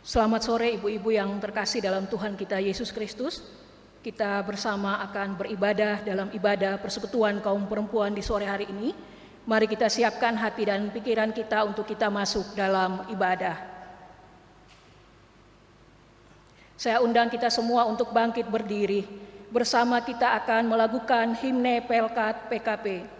Selamat sore ibu-ibu yang terkasih dalam Tuhan kita Yesus Kristus. Kita bersama akan beribadah dalam ibadah persekutuan kaum perempuan di sore hari ini. Mari kita siapkan hati dan pikiran kita untuk kita masuk dalam ibadah. Saya undang kita semua untuk bangkit berdiri. Bersama kita akan melakukan himne Pelkat PKP.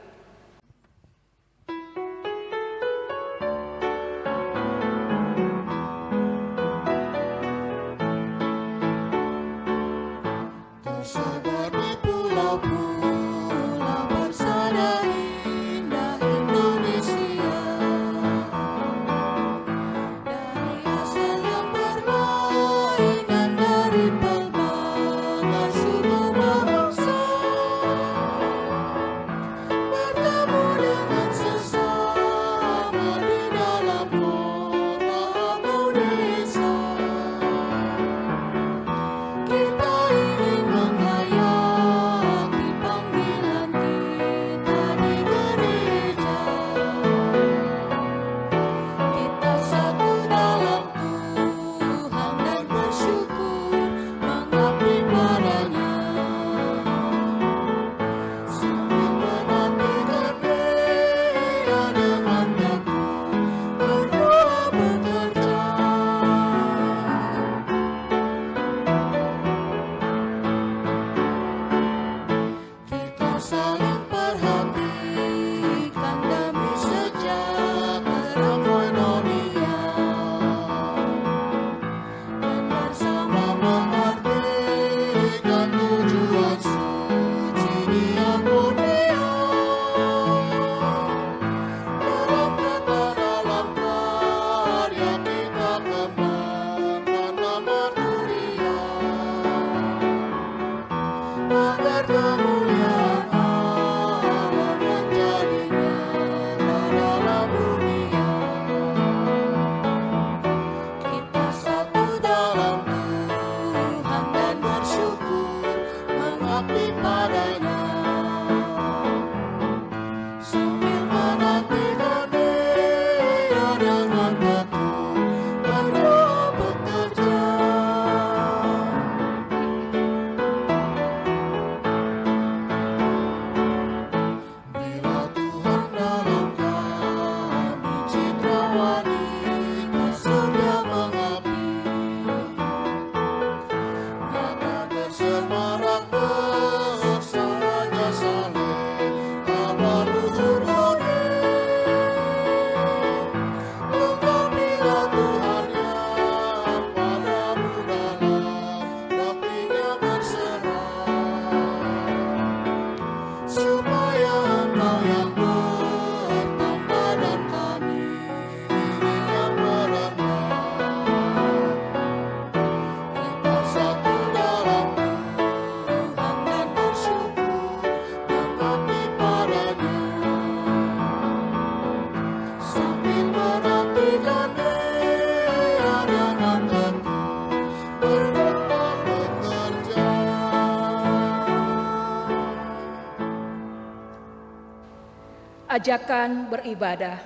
Ajakan beribadah.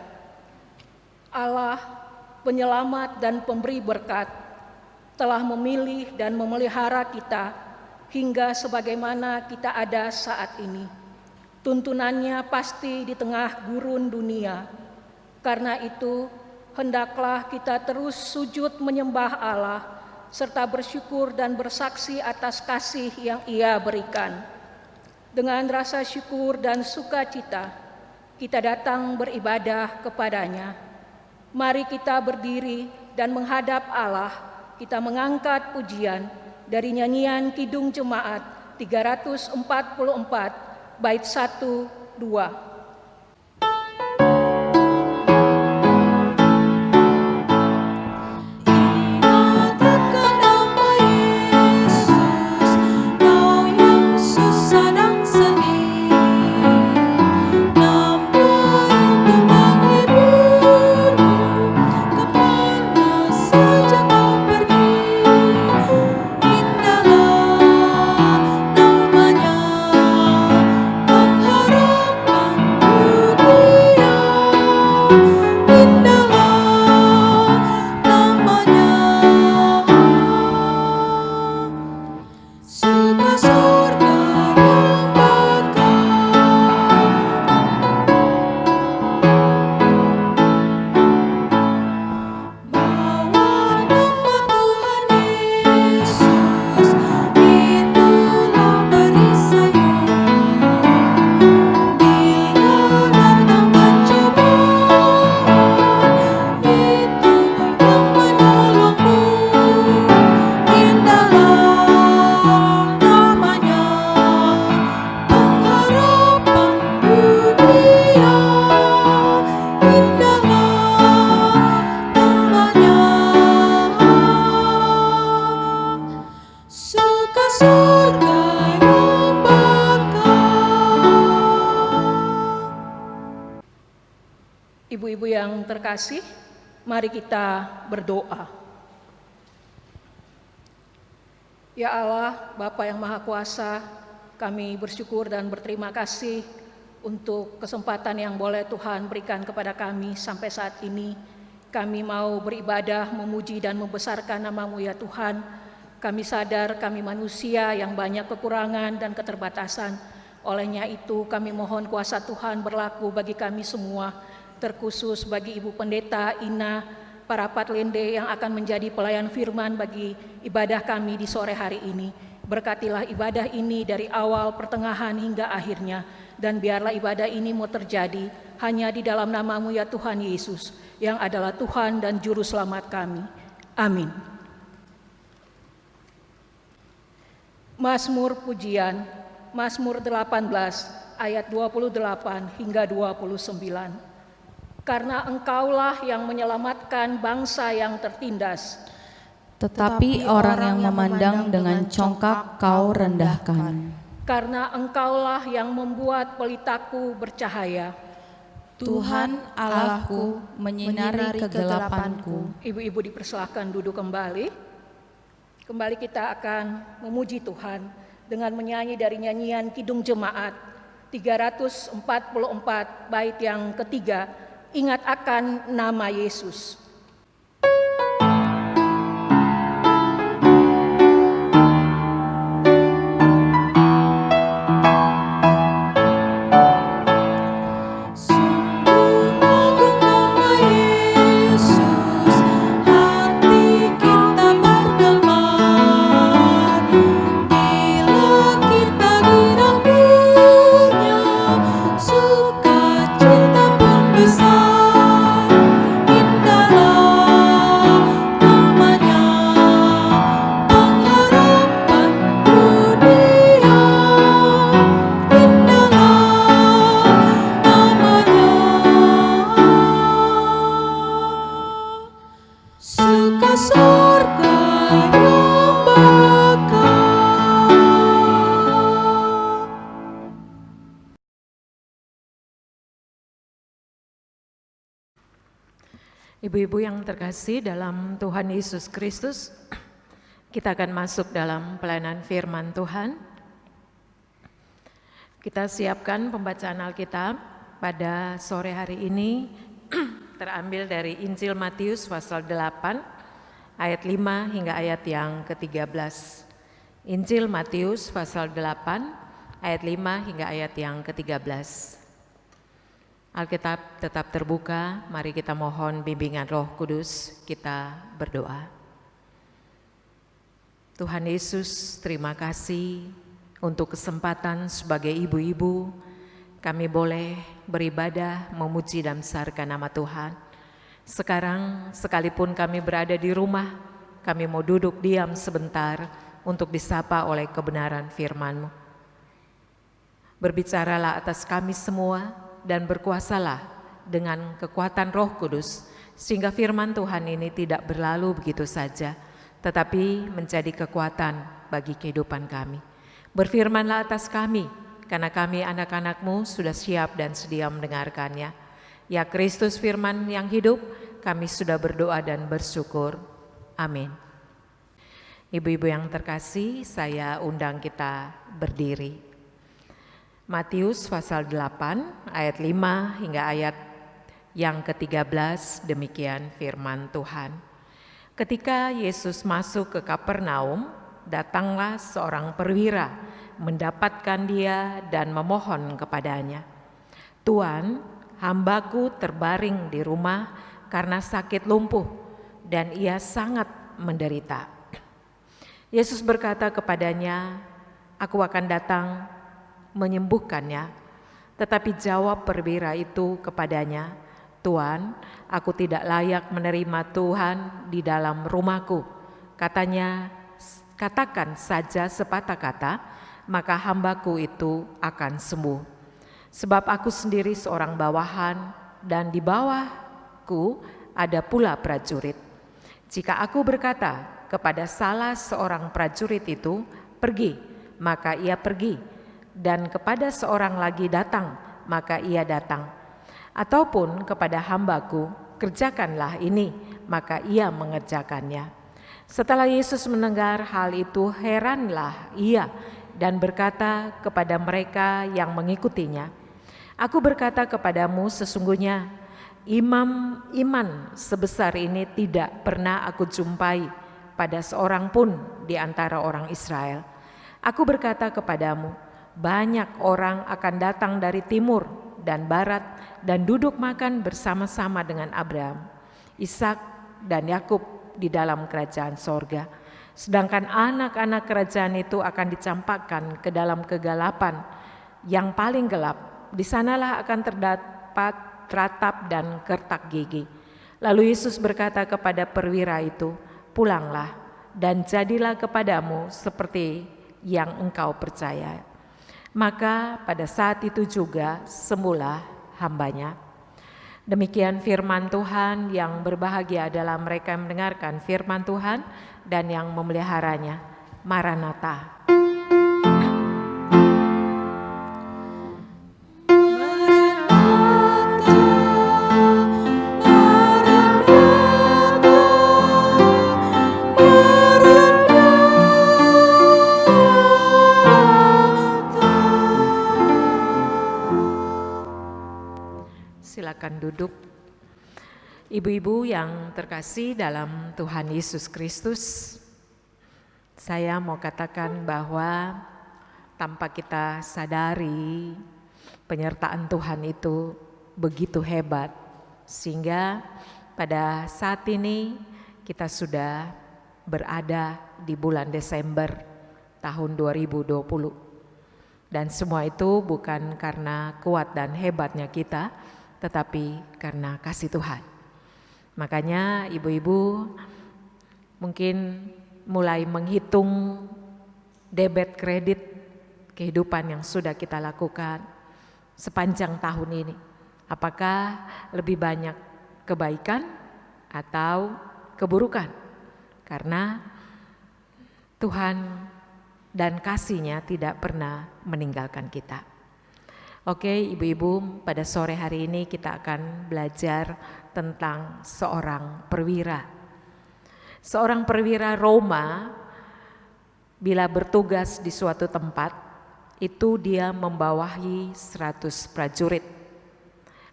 Allah, penyelamat dan pemberi berkat, telah memilih dan memelihara kita hingga sebagaimana kita ada saat ini. Tuntunannya pasti di tengah gurun dunia. Karena itu, hendaklah kita terus sujud menyembah Allah, serta bersyukur dan bersaksi atas kasih yang Ia berikan. Dengan rasa syukur dan sukacita, kita datang beribadah kepadanya. Mari kita berdiri dan menghadap Allah. Kita mengangkat pujian dari nyanyian Kidung Jemaat 344 bait 1, 2. Namanya mengharapkan Ibu-ibu yang terkasih, mari kita berdoa. Ya Allah, Bapa yang Maha Kuasa, kami bersyukur dan berterima kasih untuk kesempatan yang boleh Tuhan berikan kepada kami sampai saat ini. Kami mau beribadah, memuji dan membesarkan nama-Mu ya Tuhan. Kami sadar kami manusia yang banyak kekurangan dan keterbatasan. Olehnya itu kami mohon kuasa Tuhan berlaku bagi kami semua, terkhusus bagi Ibu Pendeta Ina, para Patlende yang akan menjadi pelayan firman bagi ibadah kami di sore hari ini. Berkatilah ibadah ini dari awal, pertengahan hingga akhirnya, dan biarlah ibadah ini mau terjadi hanya di dalam nama-Mu ya Tuhan Yesus, yang adalah Tuhan dan Juru Selamat kami. Amin. Mazmur Pujian, Mazmur 18 ayat 28 hingga 29. Karena Engkaulah yang menyelamatkan bangsa yang tertindas, tetapi orang yang memandang dengan congkak Kau rendahkan. Karena Engkaulah yang membuat pelitaku bercahaya, Tuhan Allahku menyinari kegelapanku. Ibu-ibu dipersilahkan duduk kembali. Kembali kita akan memuji Tuhan dengan menyanyi dari nyanyian Kidung Jemaat 344 bait yang ketiga, Ingat akan nama Yesus. Ibu-ibu yang terkasih dalam Tuhan Yesus Kristus, kita akan masuk dalam pelayanan firman Tuhan. Kita siapkan pembacaan Alkitab pada sore hari ini terambil dari Injil Matius pasal 8 ayat 5 hingga ayat yang ke-13. Injil Matius pasal 8 ayat 5 hingga ayat yang ke-13. Alkitab tetap terbuka, mari kita mohon bimbingan Roh Kudus, kita berdoa. Tuhan Yesus, terima kasih untuk kesempatan sebagai ibu-ibu kami boleh beribadah, memuji dan besarkan nama Tuhan. Sekarang sekalipun kami berada di rumah, kami mau duduk diam sebentar untuk disapa oleh kebenaran firman-Mu. Berbicaralah atas kami semua, dan berkuasalah dengan kekuatan Roh Kudus, sehingga firman Tuhan ini tidak berlalu begitu saja, tetapi menjadi kekuatan bagi kehidupan kami. Berfirmanlah atas kami, karena kami anak-anak-Mu sudah siap dan sedia mendengarkannya. Ya Kristus firman yang hidup, kami sudah berdoa dan bersyukur. Amin. Ibu-ibu yang terkasih, saya undang kita berdiri. Matius pasal 8 ayat 5 hingga ayat yang ke-13, demikian firman Tuhan. Ketika Yesus masuk ke Kapernaum, datanglah seorang perwira mendapatkan dia dan memohon kepadanya, "Tuan, hambaku terbaring di rumah karena sakit lumpuh dan ia sangat menderita." Yesus berkata kepadanya, "Aku akan datang menyembuhkannya." Tetapi jawab perwira itu kepadanya, "Tuan, aku tidak layak menerima Tuhan di dalam rumahku." Katanya, "Katakan saja sepatah kata, maka hambaku itu akan sembuh. Sebab aku sendiri seorang bawahan dan di bawahku ada pula prajurit. Jika aku berkata kepada salah seorang prajurit itu, 'Pergi,' maka ia pergi, dan kepada seorang lagi, 'Datang,' maka ia datang. Ataupun kepada hambaku, kerjakanlah ini, maka ia mengerjakannya. Setelah Yesus mendengar hal itu, heranlah ia dan berkata kepada mereka yang mengikutinya, "Aku berkata kepadamu, sesungguhnya iman sebesar ini tidak pernah aku jumpai pada seorang pun di antara orang Israel. Aku berkata kepadamu, banyak orang akan datang dari timur dan barat dan duduk makan bersama-sama dengan Abraham, Ishak dan Yakub di dalam kerajaan sorga. Sedangkan anak-anak kerajaan itu akan dicampakkan ke dalam kegelapan yang paling gelap. Di sanalah akan terdapat ratap dan kertak gigi." Lalu Yesus berkata kepada perwira itu, "Pulanglah dan jadilah kepadamu seperti yang engkau percaya." Maka pada saat itu juga sembuhlah hambanya. Demikian firman Tuhan. Yang berbahagia adalah mereka yang mendengarkan firman Tuhan dan yang memeliharanya. Maranatha. Silakan duduk. Ibu-ibu yang terkasih dalam Tuhan Yesus Kristus, saya mau katakan bahwa tanpa kita sadari penyertaan Tuhan itu begitu hebat, sehingga pada saat ini kita sudah berada di bulan Desember tahun 2020. Dan semua itu bukan karena kuat dan hebatnya kita, tetapi karena kasih Tuhan. Makanya ibu-ibu mungkin mulai menghitung debit kredit kehidupan yang sudah kita lakukan sepanjang tahun ini. Apakah lebih banyak kebaikan atau keburukan? Karena Tuhan dan kasih-Nya tidak pernah meninggalkan kita. Oke, ibu-ibu, pada sore hari ini kita akan belajar tentang seorang perwira. Seorang perwira Roma bila bertugas di suatu tempat, itu dia membawahi 100 prajurit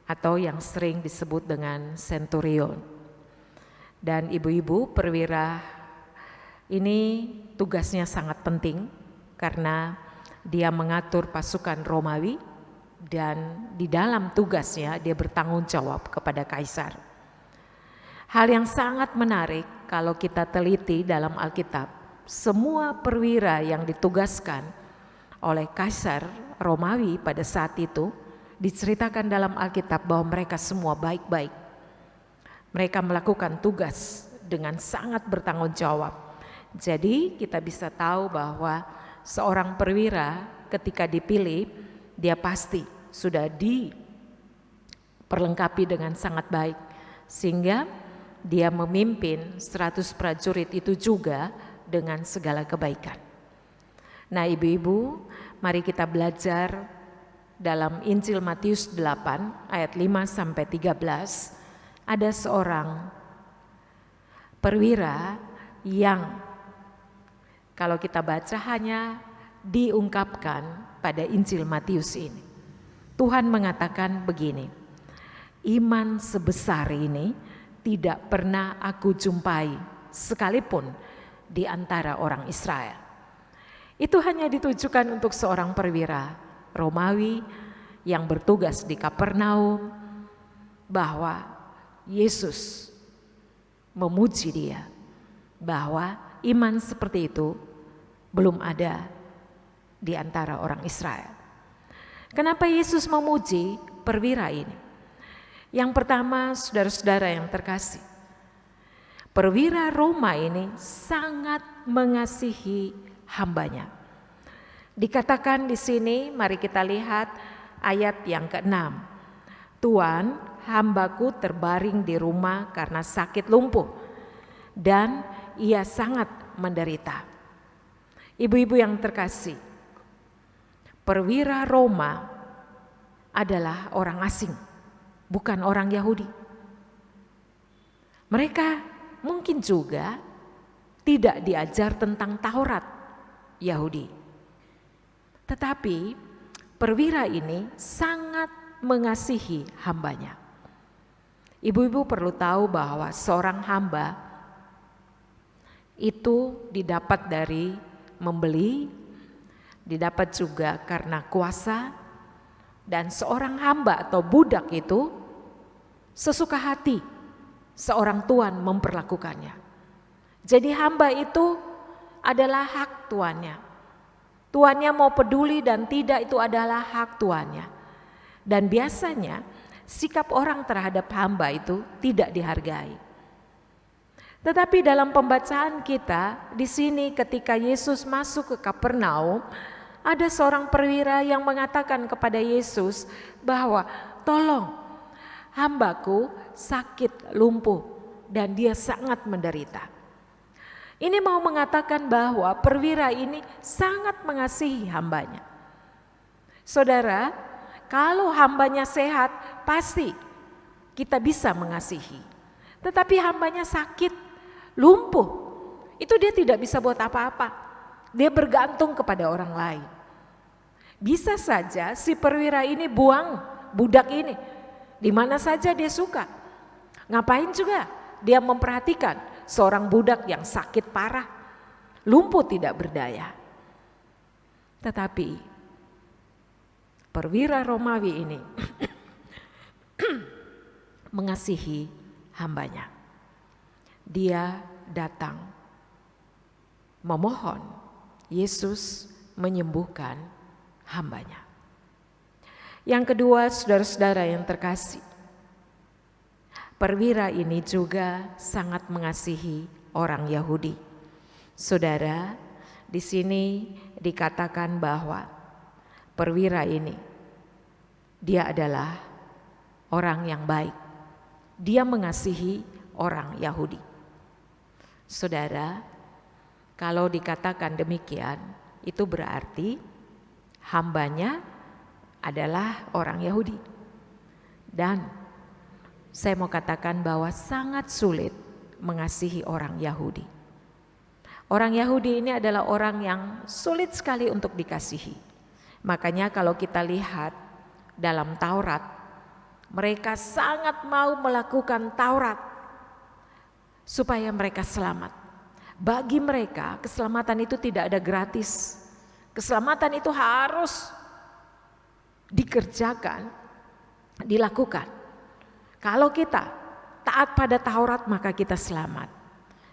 atau yang sering disebut dengan centurion. Dan ibu-ibu, perwira ini tugasnya sangat penting karena dia mengatur pasukan Romawi. Dan di dalam tugasnya dia bertanggung jawab kepada kaisar. Hal yang sangat menarik kalau kita teliti dalam Alkitab, semua perwira yang ditugaskan oleh kaisar Romawi pada saat itu diceritakan dalam Alkitab bahwa mereka semua baik-baik. Mereka melakukan tugas dengan sangat bertanggung jawab. Jadi kita bisa tahu bahwa seorang perwira ketika dipilih, dia pasti sudah diperlengkapi dengan sangat baik, sehingga dia memimpin 100 prajurit itu juga dengan segala kebaikan. Nah, ibu-ibu, mari kita belajar dalam Injil Matius 8 ayat 5-13. Ada seorang perwira yang kalau kita baca hanya diungkapkan pada Injil Matius ini. Tuhan mengatakan begini, "Iman sebesar ini tidak pernah aku jumpai sekalipun di antara orang Israel." Itu hanya ditujukan untuk seorang perwira Romawi yang bertugas di Kapernaum, bahwa Yesus memuji dia, bahwa iman seperti itu belum ada di antara orang Israel. Kenapa Yesus memuji perwira ini? Yang pertama, saudara-saudara yang terkasih, perwira Roma ini sangat mengasihi hambanya. Dikatakan di sini, mari kita lihat ayat yang ke-6. "Tuan, hambaku terbaring di rumah karena sakit lumpuh dan ia sangat menderita." Ibu-ibu yang terkasih, perwira Roma adalah orang asing bukan orang Yahudi. Mereka mungkin juga tidak diajar tentang Taurat Yahudi. Tetapi perwira ini sangat mengasihi hambanya. Ibu-ibu perlu tahu bahwa seorang hamba itu didapat dari membeli, didapat juga karena kuasa, dan seorang hamba atau budak itu sesuka hati seorang tuan memperlakukannya. Jadi hamba itu adalah hak tuannya. Tuannya mau peduli dan tidak, itu adalah hak tuannya. Dan biasanya sikap orang terhadap hamba itu tidak dihargai. Tetapi dalam pembacaan kita di sini ketika Yesus masuk ke Kapernaum, ada seorang perwira yang mengatakan kepada Yesus bahwa tolong, hambaku sakit lumpuh dan dia sangat menderita. Ini mau mengatakan bahwa perwira ini sangat mengasihi hambanya. Saudara, kalau hambanya sehat pasti kita bisa mengasihi. Tetapi hambanya sakit, lumpuh, itu dia tidak bisa buat apa-apa. Dia bergantung kepada orang lain. Bisa saja si perwira ini buang budak ini di mana saja dia suka. Ngapain juga dia memperhatikan seorang budak yang sakit parah, lumpuh tidak berdaya. Tetapi perwira Romawi ini mengasihi hambanya. Dia datang memohon Yesus menyembuhkan hambanya. Yang kedua, saudara-saudara yang terkasih, perwira ini juga sangat mengasihi orang Yahudi. Saudara, di sini dikatakan bahwa perwira ini dia adalah orang yang baik. Dia mengasihi orang Yahudi. Saudara, kalau dikatakan demikian, itu berarti hambanya adalah orang Yahudi. Dan saya mau katakan bahwa sangat sulit mengasihi orang Yahudi. Orang Yahudi ini adalah orang yang sulit sekali untuk dikasihi. Makanya kalau kita lihat dalam Taurat, mereka sangat mau melakukan Taurat supaya mereka selamat. Bagi mereka keselamatan itu tidak ada gratis. Keselamatan itu harus dikerjakan, dilakukan. Kalau kita taat pada Taurat maka kita selamat.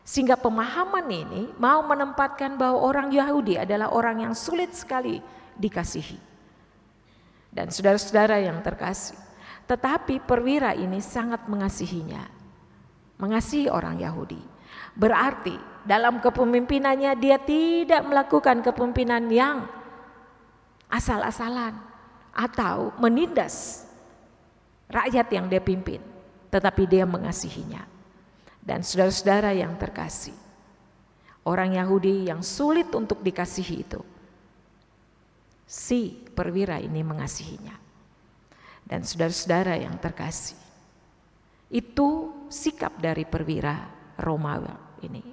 Sehingga pemahaman ini mau menempatkan bahwa orang Yahudi adalah orang yang sulit sekali dikasihi. Dan saudara-saudara yang terkasih, tetapi perwira ini sangat mengasihinya, mengasihi orang Yahudi. Berarti dalam kepemimpinannya dia tidak melakukan kepemimpinan yang asal-asalan atau menindas rakyat yang dia pimpin, tetapi dia mengasihinya. Dan saudara-saudara yang terkasih, orang Yahudi yang sulit untuk dikasihi itu, si perwira ini mengasihinya. Dan saudara-saudara yang terkasih, itu sikap dari perwira Romawi ini.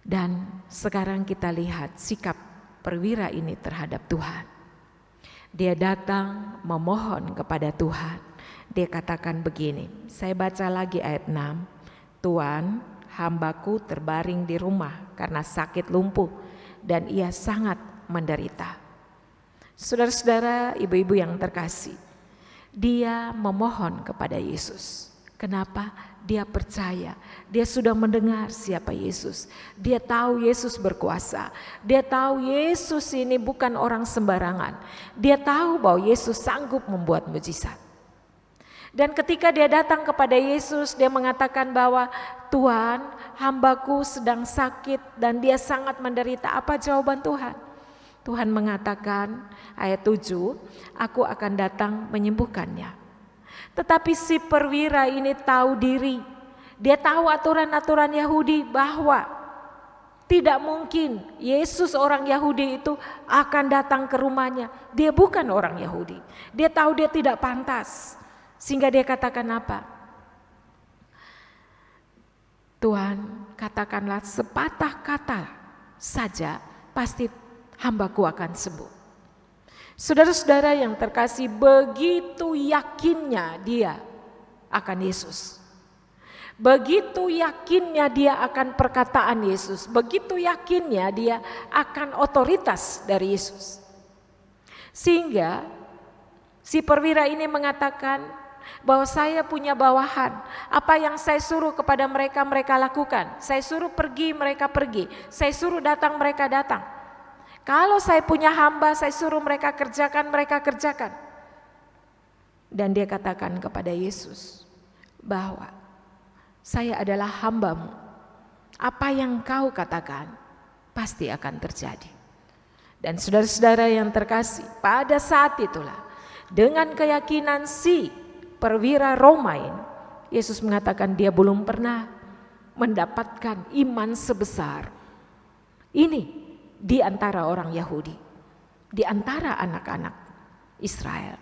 Dan sekarang kita lihat sikap perwira ini terhadap Tuhan. Dia datang memohon kepada Tuhan. Dia katakan begini, saya baca lagi ayat 6. Tuan, hambaku terbaring di rumah karena sakit lumpuh dan ia sangat menderita. Saudara-saudara, ibu-ibu yang terkasih, dia memohon kepada Yesus. Kenapa? Dia percaya, dia sudah mendengar siapa Yesus. Dia tahu Yesus berkuasa. Dia tahu Yesus ini bukan orang sembarangan. Dia tahu bahwa Yesus sanggup membuat mujizat. Dan ketika dia datang kepada Yesus, dia mengatakan bahwa Tuhan, hambaku sedang sakit dan dia sangat menderita. Apa jawaban Tuhan? Tuhan mengatakan ayat 7, aku akan datang menyembuhkannya. Tetapi si perwira ini tahu diri. Dia tahu aturan-aturan Yahudi bahwa tidak mungkin Yesus orang Yahudi itu akan datang ke rumahnya. Dia bukan orang Yahudi. Dia tahu dia tidak pantas. Sehingga dia katakan apa? Tuhan, katakanlah sepatah kata saja, pasti hambaku akan sembuh. Saudara-saudara yang terkasih, begitu yakinnya dia akan Yesus. Begitu yakinnya dia akan perkataan Yesus. Begitu yakinnya dia akan otoritas dari Yesus. Sehingga si perwira ini mengatakan bahwa saya punya bawahan. Apa yang saya suruh kepada mereka, mereka lakukan. Saya suruh pergi, mereka pergi. Saya suruh datang, mereka datang. Kalau saya punya hamba, saya suruh mereka kerjakan, mereka kerjakan. Dan dia katakan kepada Yesus bahwa saya adalah hambamu. Apa yang kau katakan pasti akan terjadi. Dan saudara-saudara yang terkasih, pada saat itulah dengan keyakinan si perwira Roma ini, Yesus mengatakan dia belum pernah mendapatkan iman sebesar ini di antara orang Yahudi, di antara anak-anak Israel.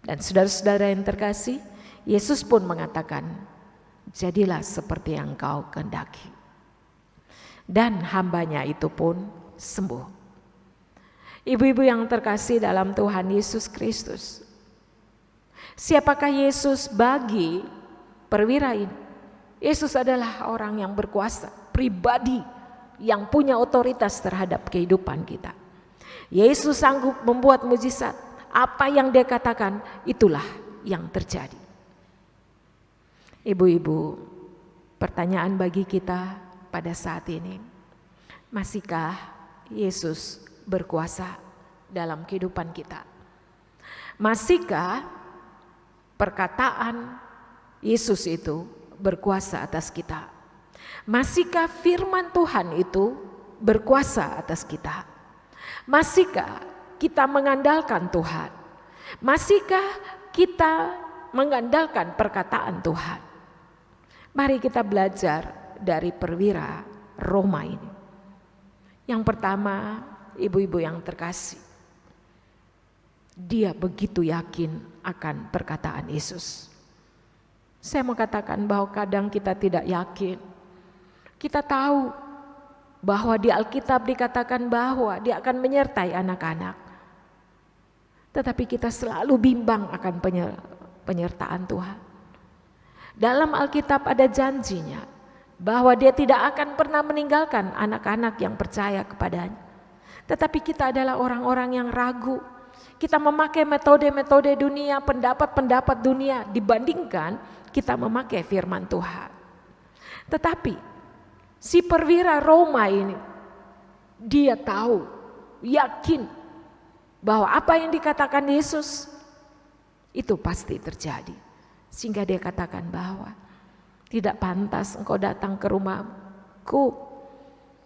Dan saudara-saudara yang terkasih, Yesus pun mengatakan, jadilah seperti yang kau kehendaki. Dan hambanya itu pun sembuh. Ibu-ibu yang terkasih dalam Tuhan Yesus Kristus, siapakah Yesus bagi perwira ini? Yesus adalah orang yang berkuasa, pribadi yang punya otoritas terhadap kehidupan kita. Yesus sanggup membuat mujizat. Apa yang dia katakan, itulah yang terjadi. Ibu-ibu, pertanyaan bagi kita pada saat ini, masihkah Yesus berkuasa dalam kehidupan kita? Masihkah perkataan Yesus itu berkuasa atas kita? Masihkah firman Tuhan itu berkuasa atas kita? Masihkah kita mengandalkan Tuhan? Masihkah kita mengandalkan perkataan Tuhan? Mari kita belajar dari perwira Roma ini. Yang pertama, ibu-ibu yang terkasih, dia begitu yakin akan perkataan Yesus. Saya mau katakan bahwa kadang kita tidak yakin. Kita tahu bahwa di Alkitab dikatakan bahwa dia akan menyertai anak-anak. Tetapi kita selalu bimbang akan penyertaan Tuhan. Dalam Alkitab ada janjinya bahwa dia tidak akan pernah meninggalkan anak-anak yang percaya kepadanya. Tetapi kita adalah orang-orang yang ragu. Kita memakai metode-metode dunia, pendapat-pendapat dunia dibandingkan kita memakai firman Tuhan. Tetapi si perwira Roma ini, dia tahu, yakin bahwa apa yang dikatakan Yesus itu pasti terjadi. Sehingga dia katakan bahwa tidak pantas engkau datang ke rumahku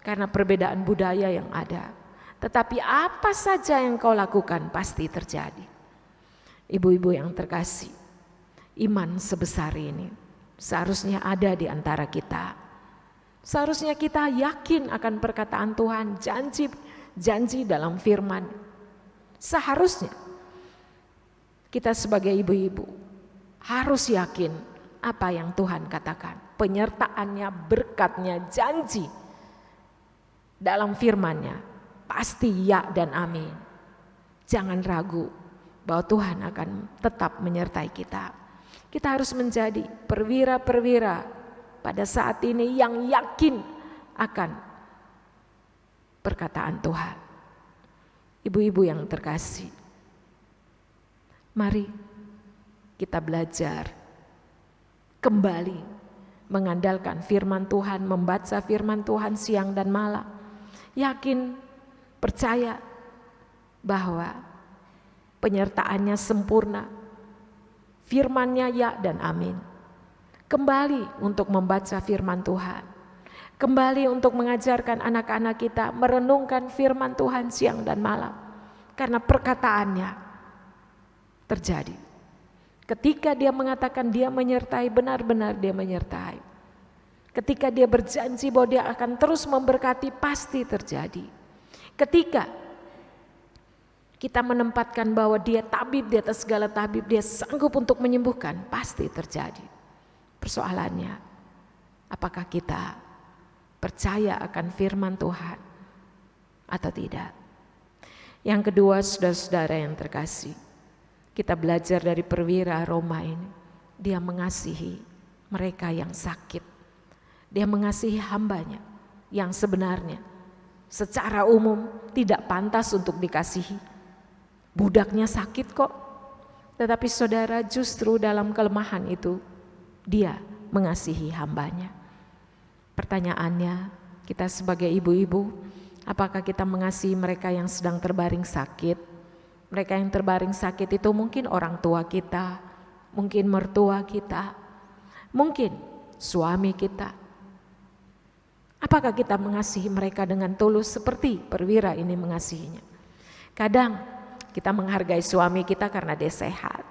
karena perbedaan budaya yang ada. Tetapi apa saja yang kau lakukan pasti terjadi. Ibu-ibu yang terkasih, iman sebesar ini seharusnya ada di antara kita. Seharusnya kita yakin akan perkataan Tuhan, janji dalam firman. Seharusnya kita sebagai ibu-ibu harus yakin apa yang Tuhan katakan. Penyertaannya, berkatnya, janji dalam firman-Nya pasti ya dan amin. Jangan ragu bahwa Tuhan akan tetap menyertai kita. Kita harus menjadi perwira-perwira pada saat ini yang yakin akan perkataan Tuhan. Ibu-ibu yang terkasih, mari kita belajar kembali mengandalkan firman Tuhan, membaca firman Tuhan siang dan malam. Yakin, percaya bahwa penyertaannya sempurna, firman-Nya ya dan amin. Kembali untuk membaca firman Tuhan, kembali untuk mengajarkan anak-anak kita merenungkan firman Tuhan siang dan malam, karena perkataannya terjadi. Ketika dia mengatakan dia menyertai, benar-benar dia menyertai. Ketika dia berjanji bahwa dia akan terus memberkati, pasti terjadi. Ketika kita menempatkan bahwa Dia tabib di atas segala tabib, Dia sanggup untuk menyembuhkan, pasti terjadi. Persoalannya, apakah kita percaya akan firman Tuhan atau tidak? Yang kedua, saudara-saudara yang terkasih, kita belajar dari perwira Roma ini, dia mengasihi mereka yang sakit. Dia mengasihi hambanya yang sebenarnya secara umum tidak pantas untuk dikasihi. Budaknya sakit kok, tetapi saudara justru dalam kelemahan itu dia mengasihi hambanya. Pertanyaannya, kita sebagai ibu-ibu, apakah kita mengasihi mereka yang sedang terbaring sakit? Mereka yang terbaring sakit itu mungkin orang tua kita, mungkin mertua kita, mungkin suami kita. Apakah kita mengasihi mereka dengan tulus seperti perwira ini mengasihinya? Kadang kita menghargai suami kita karena dia sehat,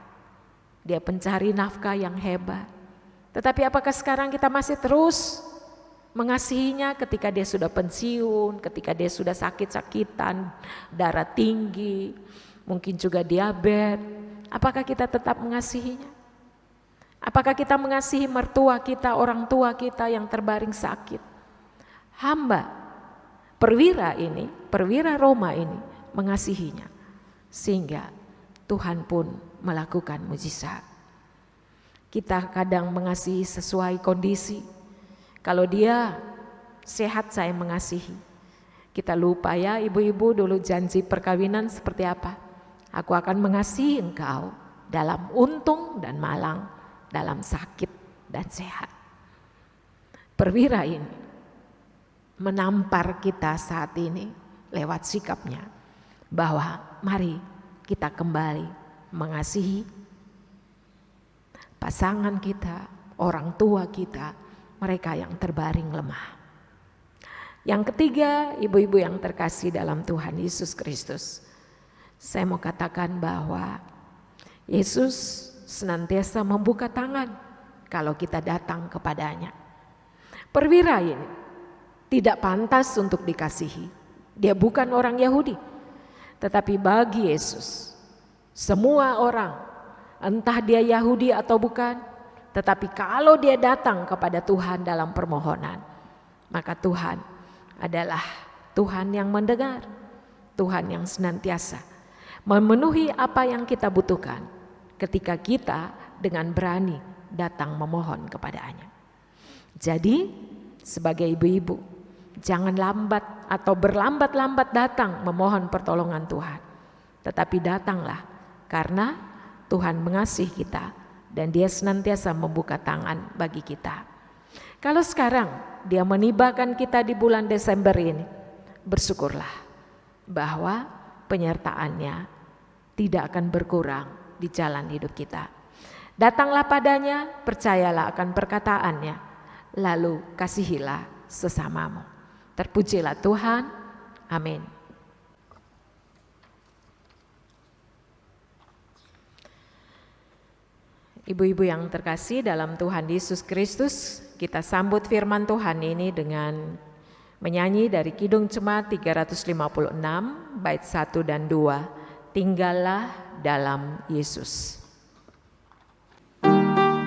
dia pencari nafkah yang hebat. Tetapi apakah sekarang kita masih terus mengasihinya ketika dia sudah pensiun, ketika dia sudah sakit-sakitan, darah tinggi, mungkin juga diabetes? Apakah kita tetap mengasihinya? Apakah kita mengasihi mertua kita, orang tua kita yang terbaring sakit? Hamba perwira ini, perwira Roma ini mengasihinya, sehingga Tuhan pun melakukan mujizat. Kita kadang mengasihi sesuai kondisi. Kalau dia sehat, saya mengasihi. Kita lupa ya, ibu-ibu dulu janji perkawinan seperti apa? Aku akan mengasihi engkau dalam untung dan malang, dalam sakit dan sehat. Perwira ini menampar kita saat ini lewat sikapnya, bahwa mari kita kembali mengasihi pasangan kita, orang tua kita, mereka yang terbaring lemah. Yang ketiga, ibu-ibu yang terkasih dalam Tuhan Yesus Kristus, saya mau katakan bahwa Yesus senantiasa membuka tangan kalau kita datang kepadanya. Perwira ini tidak pantas untuk dikasihi. Dia bukan orang Yahudi. Tetapi bagi Yesus, semua orang, entah dia Yahudi atau bukan, tetapi kalau dia datang kepada Tuhan dalam permohonan, maka Tuhan adalah Tuhan yang mendengar, Tuhan yang senantiasa memenuhi apa yang kita butuhkan ketika kita dengan berani datang memohon kepadanya. Jadi sebagai ibu-ibu, jangan lambat atau berlambat-lambat datang memohon pertolongan Tuhan. Tetapi datanglah karena Tuhan mengasihi kita dan Dia senantiasa membuka tangan bagi kita. Kalau sekarang Dia menibakan kita di bulan Desember ini, bersyukurlah bahwa penyertaannya tidak akan berkurang di jalan hidup kita. Datanglah padanya, percayalah akan perkataannya, lalu kasihilah sesamamu. Terpujilah Tuhan, amin. Ibu-ibu yang terkasih dalam Tuhan Yesus Kristus, kita sambut firman Tuhan ini dengan menyanyi dari Kidung Jemaat 356 bait 1 dan 2, tinggallah dalam Yesus. Tinggallah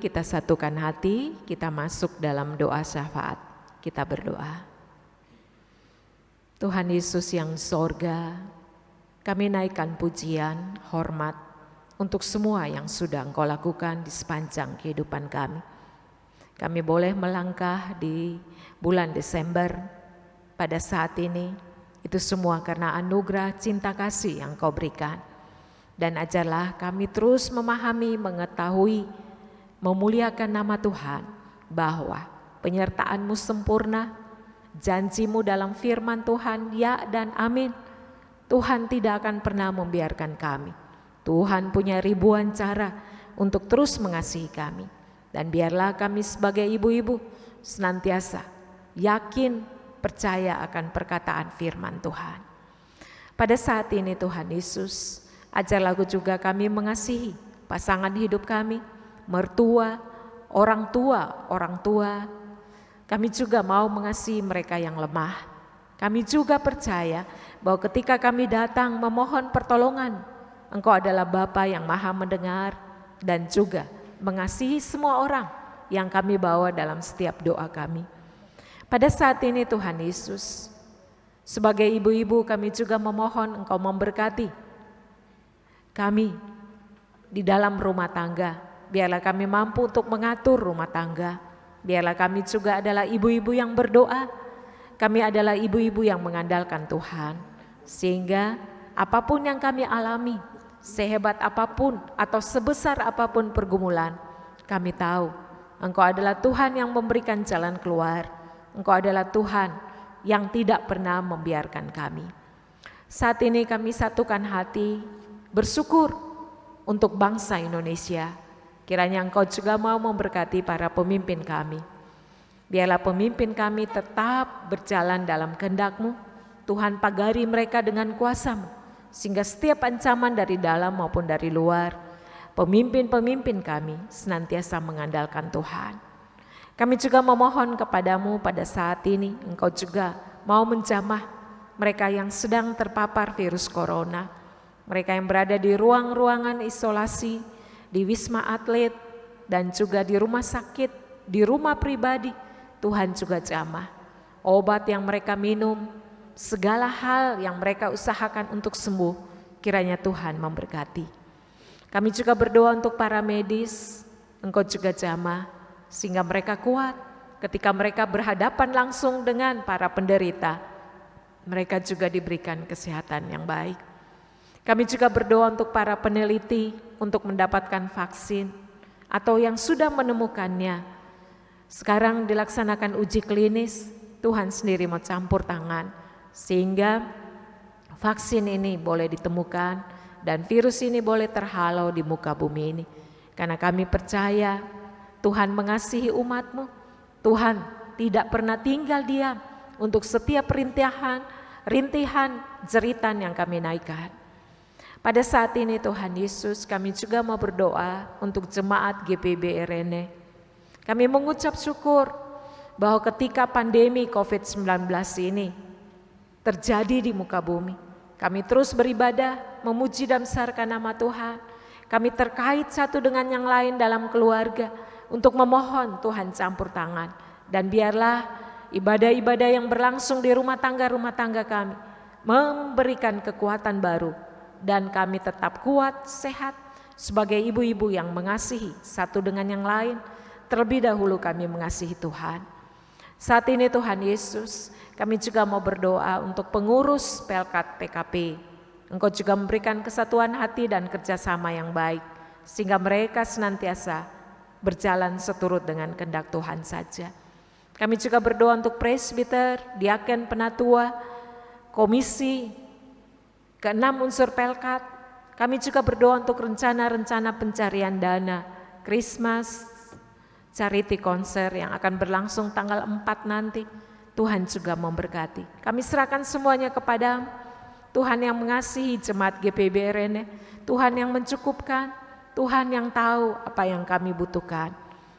kita satukan hati, kita masuk dalam doa syafaat. Kita berdoa. Tuhan Yesus yang sorga, kami naikkan pujian, hormat untuk semua yang sudah Engkau lakukan di sepanjang kehidupan kami. Kami boleh melangkah di bulan Desember pada saat ini, itu semua karena anugerah cinta kasih yang Kau berikan. Dan ajarlah kami terus memahami, mengetahui, memuliakan nama Tuhan, bahwa penyertaan-Mu sempurna, janji-Mu dalam firman Tuhan, ya dan amin. Tuhan tidak akan pernah membiarkan kami. Tuhan punya ribuan cara untuk terus mengasihi kami. Dan biarlah kami sebagai ibu-ibu senantiasa yakin, percaya akan perkataan firman Tuhan. Pada saat ini Tuhan Yesus, ajarlah juga kami mengasihi pasangan hidup kami, mertua, orang tua. Kami juga mau mengasihi mereka yang lemah. Kami juga percaya bahwa ketika kami datang memohon pertolongan, Engkau adalah Bapa yang Maha mendengar dan juga mengasihi semua orang yang kami bawa dalam setiap doa kami. Pada saat ini Tuhan Yesus, sebagai ibu-ibu kami juga memohon Engkau memberkati kami di dalam rumah tangga. Biarlah kami mampu untuk mengatur rumah tangga. Biarlah kami juga adalah ibu-ibu yang berdoa. Kami adalah ibu-ibu yang mengandalkan Tuhan. Sehingga apapun yang kami alami, sehebat apapun atau sebesar apapun pergumulan, kami tahu Engkau adalah Tuhan yang memberikan jalan keluar. Engkau adalah Tuhan yang tidak pernah membiarkan kami. Saat ini kami satukan hati bersyukur untuk bangsa Indonesia. Kiranya Engkau juga mau memberkati para pemimpin kami. Biarlah pemimpin kami tetap berjalan dalam kehendak-Mu. Tuhan pagari mereka dengan kuasa-Mu, sehingga setiap ancaman dari dalam maupun dari luar, pemimpin-pemimpin kami senantiasa mengandalkan Tuhan. Kami juga memohon kepadamu pada saat ini, Engkau juga mau menjamah mereka yang sedang terpapar virus corona, mereka yang berada di ruang-ruangan isolasi, di Wisma Atlet, dan juga di rumah sakit, di rumah pribadi. Tuhan juga jamah obat yang mereka minum, segala hal yang mereka usahakan untuk sembuh, kiranya Tuhan memberkati. Kami juga berdoa untuk para medis, Engkau juga jamah sehingga mereka kuat ketika mereka berhadapan langsung dengan para penderita. Mereka juga diberikan kesehatan yang baik. Kami juga berdoa untuk para peneliti untuk mendapatkan vaksin atau yang sudah menemukannya. Sekarang dilaksanakan uji klinis, Tuhan sendiri mau campur tangan sehingga vaksin ini boleh ditemukan dan virus ini boleh terhalau di muka bumi ini. Karena kami percaya Tuhan mengasihi umat-Mu. Tuhan tidak pernah tinggal diam untuk setiap rintihan, jeritan yang kami naikkan. Pada saat ini Tuhan Yesus, kami juga mau berdoa untuk jemaat GPB RN. Kami mengucap syukur bahwa ketika pandemi COVID-19 ini terjadi di muka bumi, kami terus beribadah, memuji dan besarkan nama Tuhan. Kami terkait satu dengan yang lain dalam keluarga untuk memohon Tuhan campur tangan. Dan biarlah ibadah-ibadah yang berlangsung di rumah tangga kami memberikan kekuatan baru. Dan kami tetap kuat, sehat sebagai ibu-ibu yang mengasihi satu dengan yang lain. Terlebih dahulu kami mengasihi Tuhan. Saat ini Tuhan Yesus, kami juga mau berdoa untuk pengurus Pelkat PKP. Engkau juga memberikan kesatuan hati dan kerjasama yang baik, sehingga mereka senantiasa berjalan seturut dengan kehendak Tuhan saja. Kami juga berdoa untuk presbiter, diaken, penatua, komisi, keenam unsur Pelkat. Kami juga berdoa untuk rencana-rencana pencarian dana, Christmas, charity konser yang akan berlangsung tanggal 4 nanti. Tuhan juga memberkati. Kami serahkan semuanya kepada Tuhan yang mengasihi jemaat GPB RN, Tuhan yang mencukupkan, Tuhan yang tahu apa yang kami butuhkan,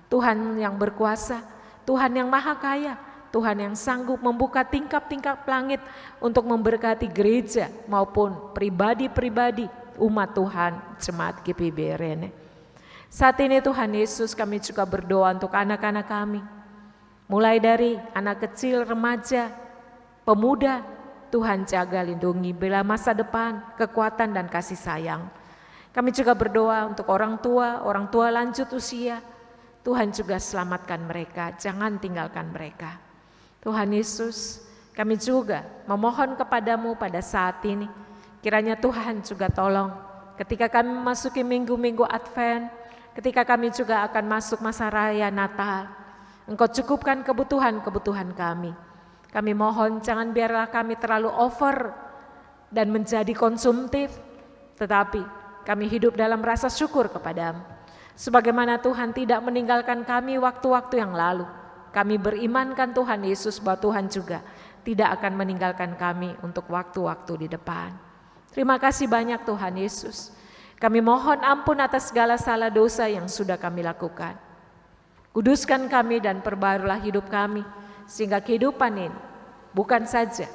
Tuhan yang berkuasa, Tuhan yang maha kaya, Tuhan yang sanggup membuka tingkap-tingkap langit untuk memberkati gereja maupun pribadi-pribadi umat Tuhan jemaat GPB RN. Saat ini Tuhan Yesus, kami juga berdoa untuk anak-anak kami. Mulai dari anak kecil, remaja, pemuda, Tuhan jaga, lindungi, bela masa depan, kekuatan dan kasih sayang. Kami juga berdoa untuk orang tua lanjut usia. Tuhan juga selamatkan mereka, jangan tinggalkan mereka. Tuhan Yesus, kami juga memohon kepadamu pada saat ini, kiranya Tuhan juga tolong ketika kami memasuki minggu-minggu Advent, ketika kami juga akan masuk masa raya Natal, Engkau cukupkan kebutuhan-kebutuhan kami. Kami mohon jangan biarlah kami terlalu over dan menjadi konsumtif, tetapi kami hidup dalam rasa syukur kepadamu. Sebagaimana Tuhan tidak meninggalkan kami waktu-waktu yang lalu, kami berimankan Tuhan Yesus bahwa Tuhan juga tidak akan meninggalkan kami untuk waktu-waktu di depan. Terima kasih banyak Tuhan Yesus. Kami mohon ampun atas segala salah dosa yang sudah kami lakukan. Kuduskan kami dan perbaharulah hidup kami, sehingga kehidupan ini bukan saja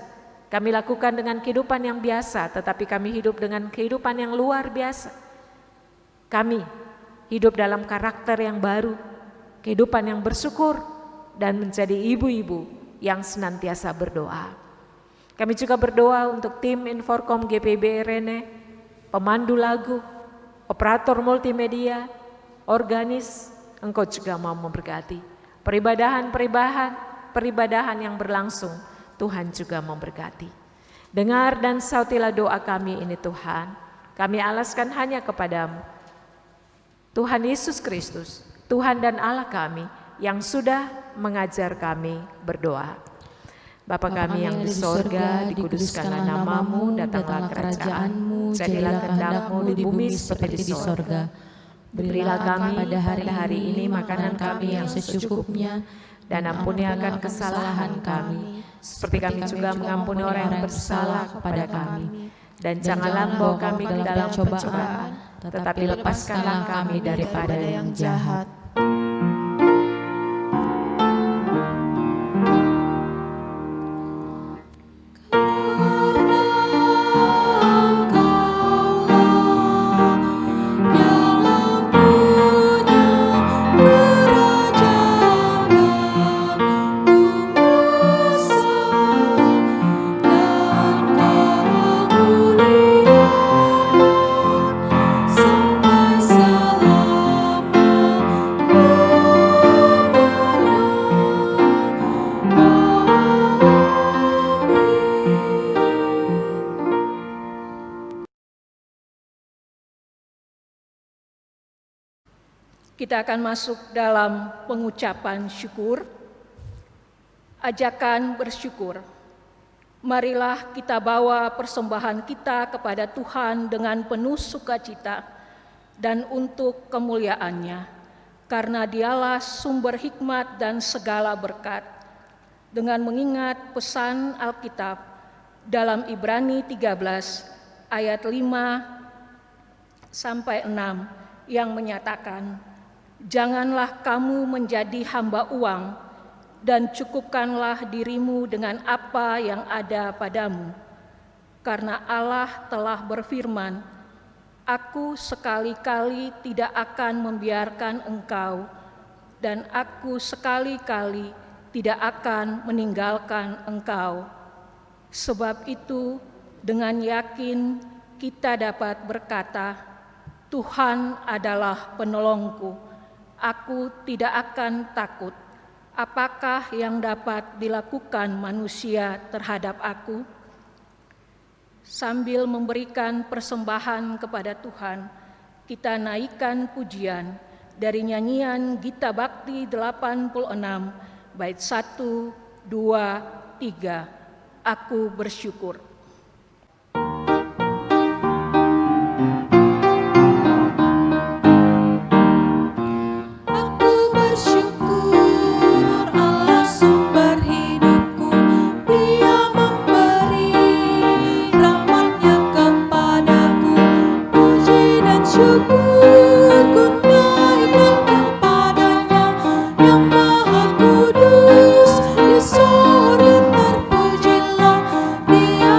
kami lakukan dengan kehidupan yang biasa, tetapi kami hidup dengan kehidupan yang luar biasa. Kami hidup dalam karakter yang baru, kehidupan yang bersyukur, dan menjadi ibu-ibu yang senantiasa berdoa. Kami juga berdoa untuk tim Inforkom GPB Rene, pemandu lagu, operator multimedia, organis. Engkau juga mau memberkati peribadahan yang berlangsung. Tuhan juga memberkati. Dengar dan sautilah doa kami ini Tuhan. Kami alaskan hanya kepadamu, Tuhan Yesus Kristus, Tuhan dan Allah kami yang sudah mengajar kami berdoa. Bapa kami yang di sorga, dikuduskanlah namamu, datanglah kerajaanmu, jadilah kehendak-Mu di bumi seperti di sorga. Berilah kami pada hari ini makanan kami yang secukupnya, dan ampuni akan kesalahan kami, seperti kami juga mengampuni orang yang bersalah kepada kami. Dan janganlah membawa kami ke dalam pencobaan, tetapi lepaskanlah kami daripada yang jahat. Kita akan masuk dalam pengucapan syukur, ajakan bersyukur. Marilah kita bawa persembahan kita kepada Tuhan dengan penuh sukacita dan untuk kemuliaan-Nya, karena Dialah sumber hikmat dan segala berkat. Dengan mengingat pesan Alkitab dalam Ibrani 13 ayat 5-6 yang menyatakan, janganlah kamu menjadi hamba uang, dan cukupkanlah dirimu dengan apa yang ada padamu. Karena Allah telah berfirman, Aku sekali-kali tidak akan membiarkan engkau, dan Aku sekali-kali tidak akan meninggalkan engkau. Sebab itu, dengan yakin kita dapat berkata, Tuhan adalah penolongku. Aku tidak akan takut. Apakah yang dapat dilakukan manusia terhadap aku? Sambil memberikan persembahan kepada Tuhan, kita naikkan pujian dari nyanyian Gita Bakti 86, bait 1, 2, 3. Aku bersyukur. Di sorga terpujilah Dia.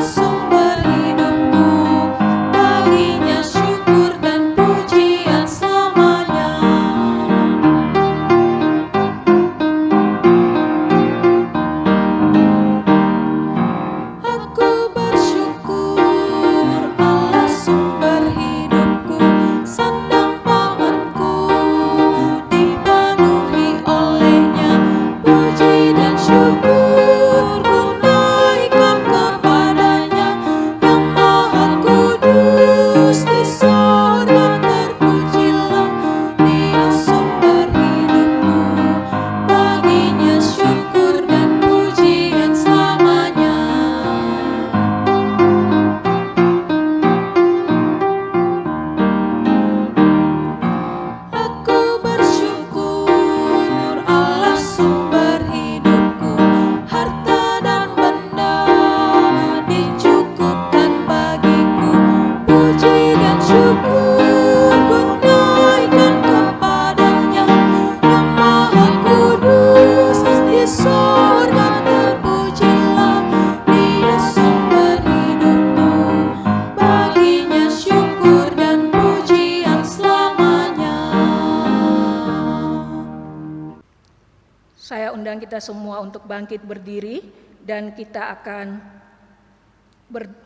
kita semua untuk bangkit berdiri dan kita akan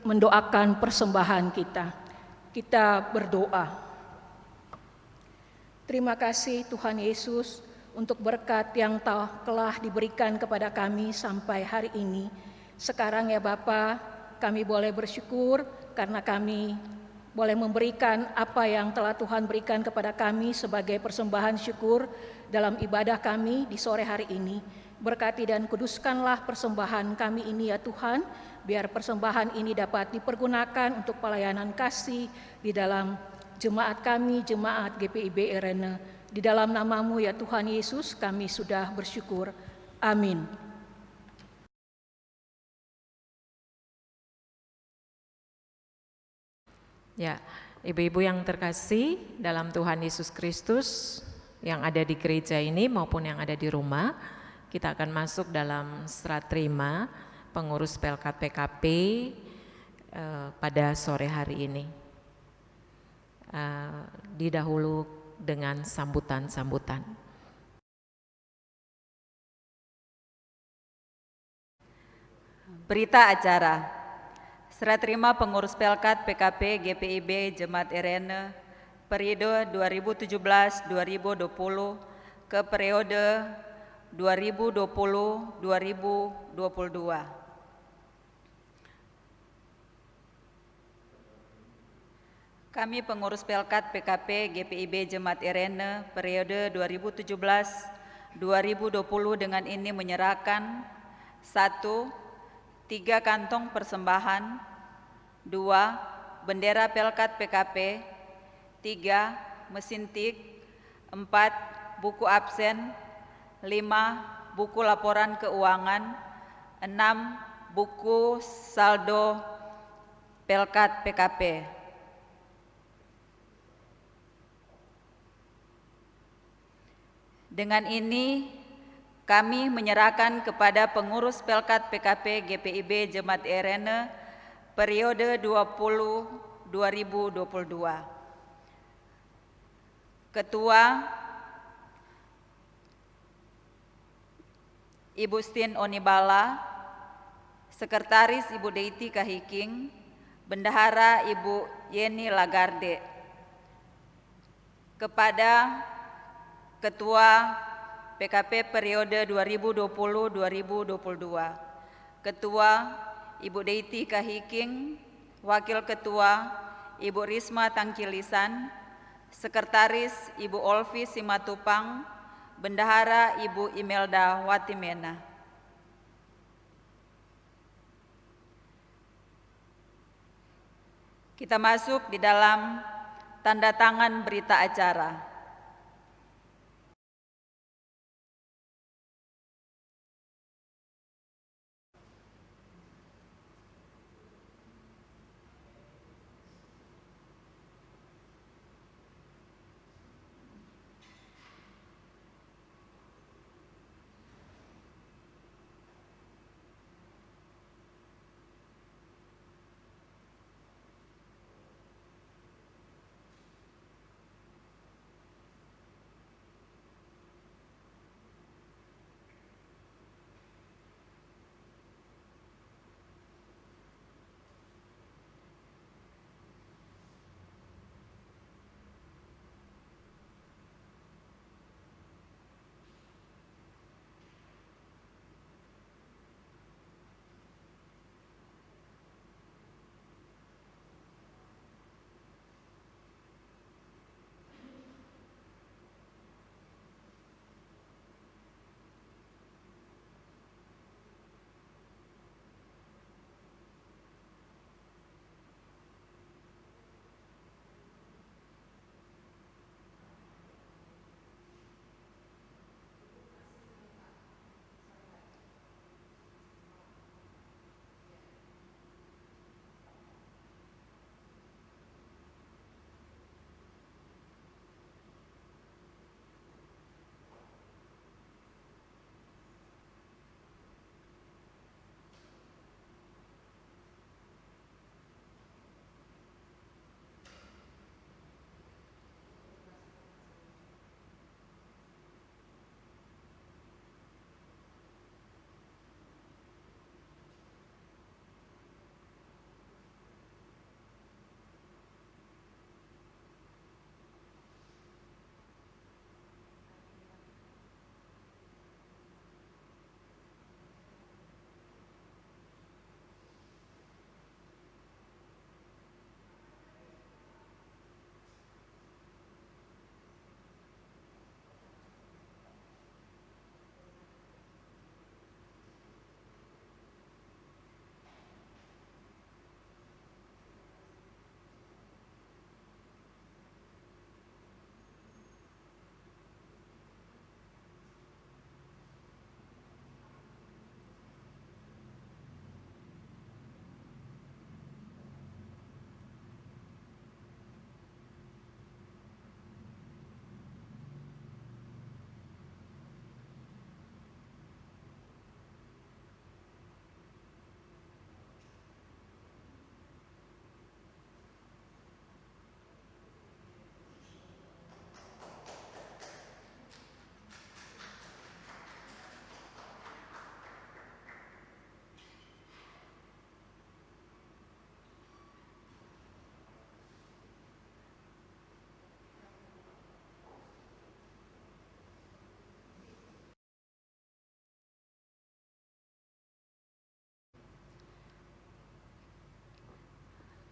mendoakan persembahan kita. Kita berdoa. Terima kasih Tuhan Yesus untuk berkat yang telah diberikan kepada kami sampai hari ini. Sekarang ya Bapa, kami boleh bersyukur karena kami boleh memberikan apa yang telah Tuhan berikan kepada kami sebagai persembahan syukur dalam ibadah kami di sore hari ini. Berkati dan kuduskanlah persembahan kami ini ya Tuhan, biar persembahan ini dapat dipergunakan untuk pelayanan kasih di dalam jemaat kami, jemaat GPIB Irene. Di dalam nama-Mu ya Tuhan Yesus kami sudah bersyukur. Amin. Ya, ibu-ibu yang terkasih dalam Tuhan Yesus Kristus yang ada di gereja ini maupun yang ada di rumah, kita akan masuk dalam serah terima pengurus Pelkat PKP pada sore hari ini. Didahulu dengan sambutan-sambutan. Berita acara. Serah terima pengurus Pelkat PKP GPIB Jemaat Irene periode 2017-2020 ke periode 2020-2022. Kami pengurus Pelkat PKP GPIB Jemaat Irene periode 2017-2020 dengan ini menyerahkan 1. 3 kantong persembahan, 2. Bendera Pelkat PKP, 3. Mesin tik, 4. Buku absen, 5. Buku laporan keuangan, 6. Buku saldo Pelkat PKP. Dengan ini kami menyerahkan kepada pengurus Pelkat PKP GPIB Jemaat Irene periode 2022. Ketua Ibu Stin Onibala, Sekretaris Ibu Deiti Kahiking, Bendahara Ibu Yeni Lagarde. Kepada Ketua PKP periode 2020-2022, Ketua Ibu Deiti Kahiking, Wakil Ketua Ibu Risma Tangkilisan, Sekretaris Ibu Olvi Simatupang, Bendahara Ibu Imelda Watimena. Kita masuk di dalam tanda tangan berita acara.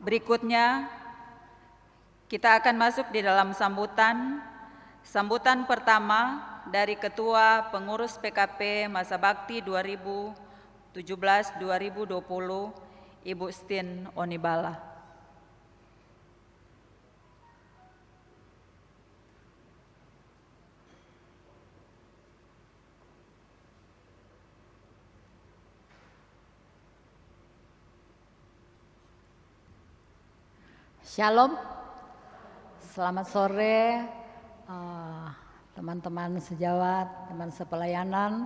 Berikutnya kita akan masuk di dalam sambutan pertama dari Ketua Pengurus PKP Masa Bakti 2017-2020, Ibu Stin Onibala. Shalom, selamat sore teman-teman sejawat, teman sepelayanan.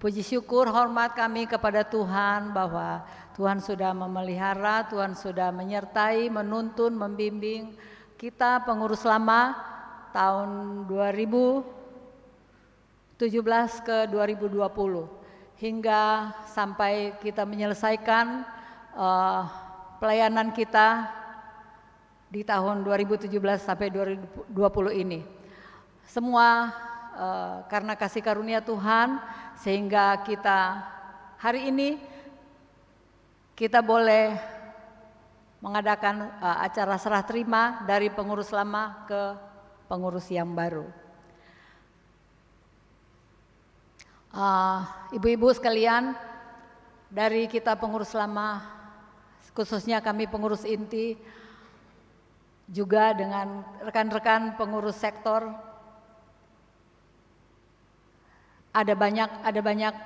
Puji syukur hormat kami kepada Tuhan bahwa Tuhan sudah memelihara, Tuhan sudah menyertai, menuntun, membimbing kita pengurus lama tahun 2017 ke 2020 hingga sampai kita menyelesaikan pelayanan kita di tahun 2017 sampai 2020 ini. Semua karena kasih karunia Tuhan sehingga kita hari ini kita boleh mengadakan acara serah terima dari pengurus lama ke pengurus yang baru. Ibu-ibu sekalian, dari kita pengurus lama, khususnya kami pengurus inti, juga dengan rekan-rekan pengurus sektor, ada banyak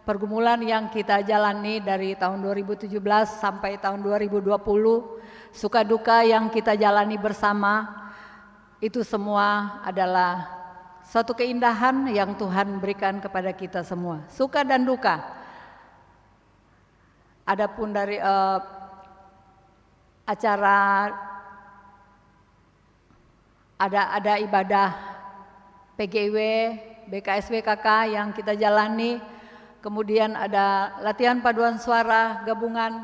pergumulan yang kita jalani dari tahun 2017 sampai tahun 2020, suka duka yang kita jalani bersama, itu semua adalah satu keindahan yang Tuhan berikan kepada kita semua, suka dan duka. Adapun dari acara ada ibadah PGW, BKSWKK yang kita jalani, kemudian ada latihan paduan suara gabungan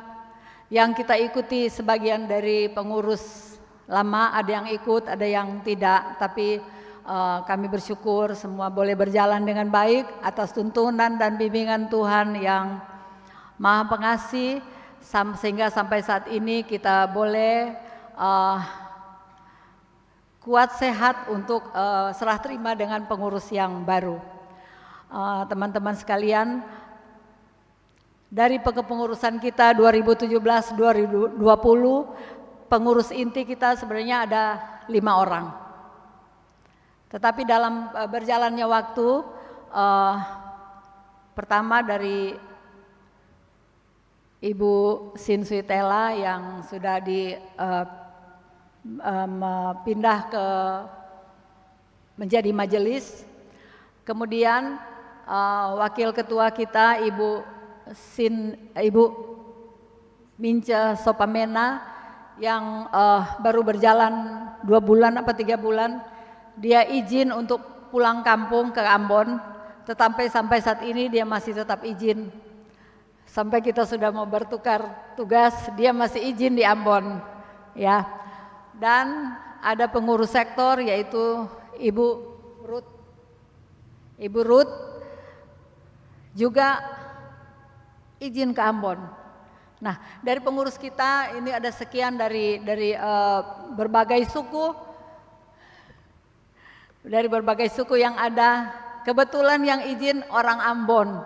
yang kita ikuti. Sebagian dari pengurus lama ada yang ikut, ada yang tidak, tapi kami bersyukur semua boleh berjalan dengan baik atas tuntunan dan bimbingan Tuhan yang Maha Pengasih, sehingga sampai saat ini kita boleh kuat sehat untuk serah terima dengan pengurus yang baru. Teman-teman sekalian, dari kepengurusan kita 2017-2020, pengurus inti kita sebenarnya ada 5 orang. Tetapi dalam berjalannya waktu, pertama dari Ibu Sinsuitela yang sudah pindah ke menjadi majelis, kemudian wakil ketua kita Ibu Mince Sopamena yang baru berjalan 2 bulan apa 3 bulan, dia izin untuk pulang kampung ke Ambon, tetapi sampai saat ini dia masih tetap izin. Sampai kita sudah mau bertukar tugas, dia masih izin di Ambon, ya. Dan ada pengurus sektor yaitu Ibu Ruth juga izin ke Ambon. Nah, dari pengurus kita ini ada sekian dari berbagai suku, yang ada. Kebetulan yang izin orang Ambon.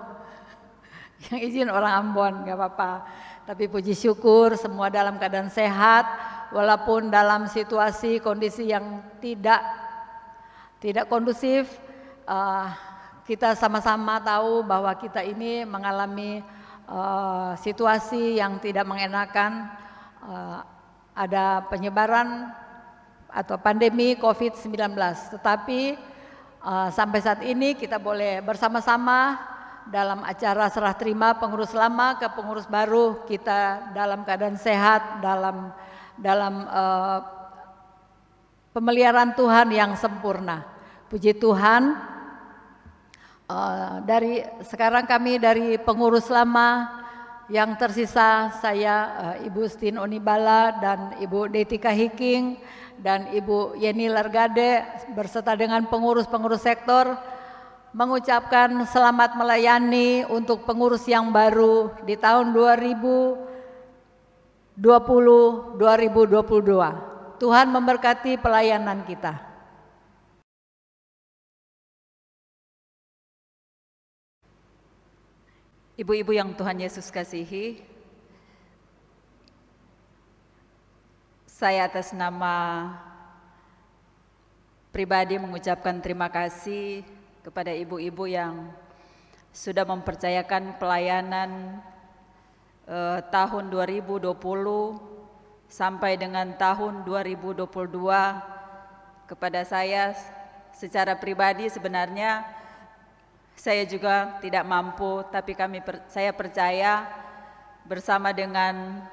Yang izin orang Ambon, gak apa-apa. Tapi puji syukur semua dalam keadaan sehat, walaupun dalam situasi kondisi yang tidak kondusif. Kita sama-sama tahu bahwa kita ini mengalami situasi yang tidak mengenakan. Ada penyebaran atau pandemi COVID-19. Tetapi sampai saat ini kita boleh bersama-sama dalam acara serah terima pengurus lama ke pengurus baru, kita dalam keadaan sehat, dalam pemeliharaan Tuhan yang sempurna. Puji Tuhan. Dari sekarang kami dari pengurus lama yang tersisa, saya Ibu Stin Onibala dan Ibu Detika Hiking dan Ibu Yeni Largade berserta dengan pengurus-pengurus sektor mengucapkan selamat melayani untuk pengurus yang baru di tahun 2017 2022. Tuhan memberkati pelayanan kita. Ibu-ibu yang Tuhan Yesus kasihi, saya atas nama pribadi mengucapkan terima kasih kepada ibu-ibu yang sudah mempercayakan pelayanan tahun 2020 sampai dengan tahun 2022 kepada saya secara pribadi. Sebenarnya saya juga tidak mampu, tapi saya percaya bersama dengan